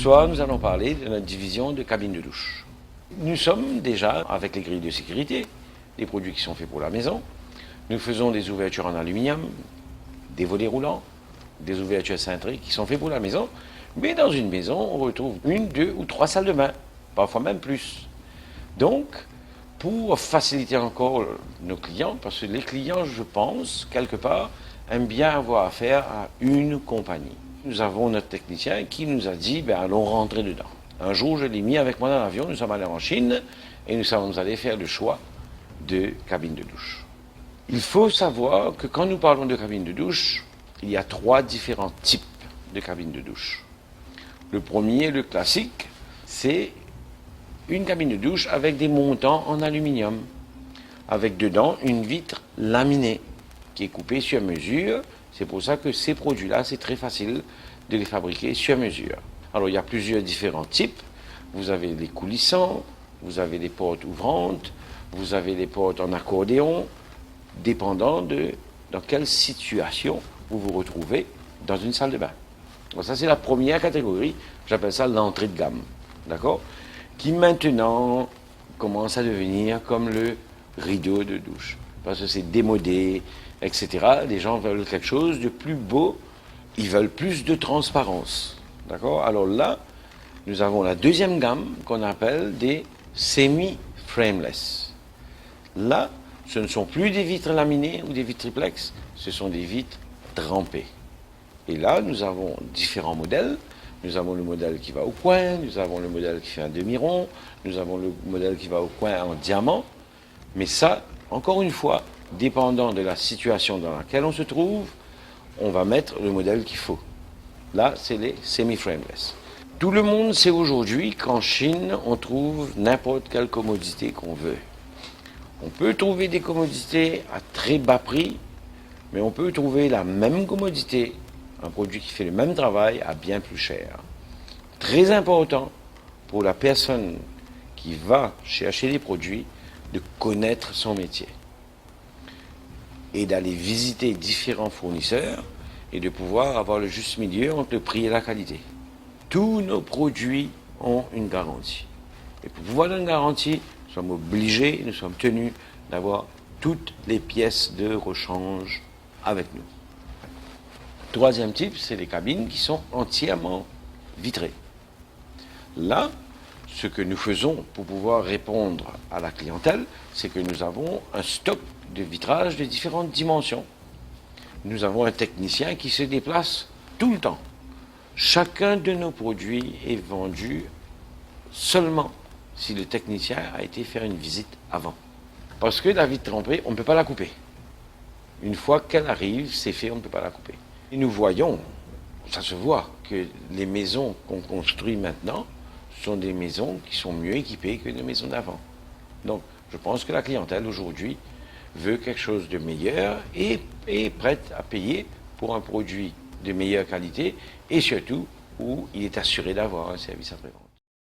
soir, nous allons parler de notre division de cabines de douche. Nous sommes déjà avec les grilles de sécurité, des produits qui sont faits pour la maison. Nous faisons des ouvertures en aluminium, des volets roulants, des ouvertures cintrées qui sont faits pour la maison. Mais dans une maison, on retrouve une, deux ou trois salles de bain, parfois même plus. Donc, pour faciliter encore nos clients, parce que les clients, je pense, quelque part, aiment bien avoir affaire à une compagnie. Nous avons notre technicien qui nous a dit, allons rentrer dedans. Un jour, je l'ai mis avec moi dans l'avion, nous sommes allés en Chine et nous sommes allés faire le choix de cabine de douche. Il faut savoir que quand nous parlons de cabine de douche, il y a trois différents types de cabines de douche. Le premier, le classique, c'est une cabine de douche avec des montants en aluminium, avec dedans une vitre laminée qui est coupée sur mesure. C'est pour ça que ces produits-là, c'est très facile de les fabriquer sur mesure. Alors, il y a plusieurs différents types. Vous avez les coulissants, vous avez les portes ouvrantes, vous avez les portes en accordéon, dépendant de dans quelle situation vous vous retrouvez dans une salle de bain. Donc ça, c'est la première catégorie. J'appelle ça l'entrée de gamme. D'accord ? Qui maintenant commence à devenir comme le rideau de douche. Parce que c'est démodé, etc. Les gens veulent quelque chose de plus beau, ils veulent plus de transparence. D'accord ? Alors là, nous avons la deuxième gamme qu'on appelle des semi-frameless. Là, ce ne sont plus des vitres laminées ou des vitres triplex, ce sont des vitres trempées. Et là, nous avons différents modèles. Nous avons le modèle qui va au coin, nous avons le modèle qui fait un demi-rond, nous avons le modèle qui va au coin en diamant. Mais ça, encore une fois, dépendant de la situation dans laquelle on se trouve, on va mettre le modèle qu'il faut. Là, c'est les semi-frameless. Tout le monde sait aujourd'hui qu'en Chine, on trouve n'importe quelle commodité qu'on veut. On peut trouver des commodités à très bas prix, mais on peut trouver la même commodité, un produit qui fait le même travail à bien plus cher. Très important pour la personne qui va chercher des produits de connaître son métier et d'aller visiter différents fournisseurs et de pouvoir avoir le juste milieu entre le prix et la qualité. Tous nos produits ont une garantie. Et pour pouvoir donner une garantie, nous sommes obligés, nous sommes tenus d'avoir toutes les pièces de rechange avec nous. Troisième type, c'est les cabines qui sont entièrement vitrées. Là, ce que nous faisons pour pouvoir répondre à la clientèle, c'est que nous avons un stock de vitrage de différentes dimensions. Nous avons un technicien qui se déplace tout le temps. Chacun de nos produits est vendu seulement si le technicien a été faire une visite avant. Parce que la vitre trempée, on ne peut pas la couper. Une fois qu'elle arrive, c'est fait, on ne peut pas la couper. Et nous voyons, ça se voit, que les maisons qu'on construit maintenant sont des maisons qui sont mieux équipées que les maisons d'avant. Donc, je pense que la clientèle aujourd'hui veut quelque chose de meilleur et est prête à payer pour un produit de meilleure qualité et surtout où il est assuré d'avoir un service après-vente.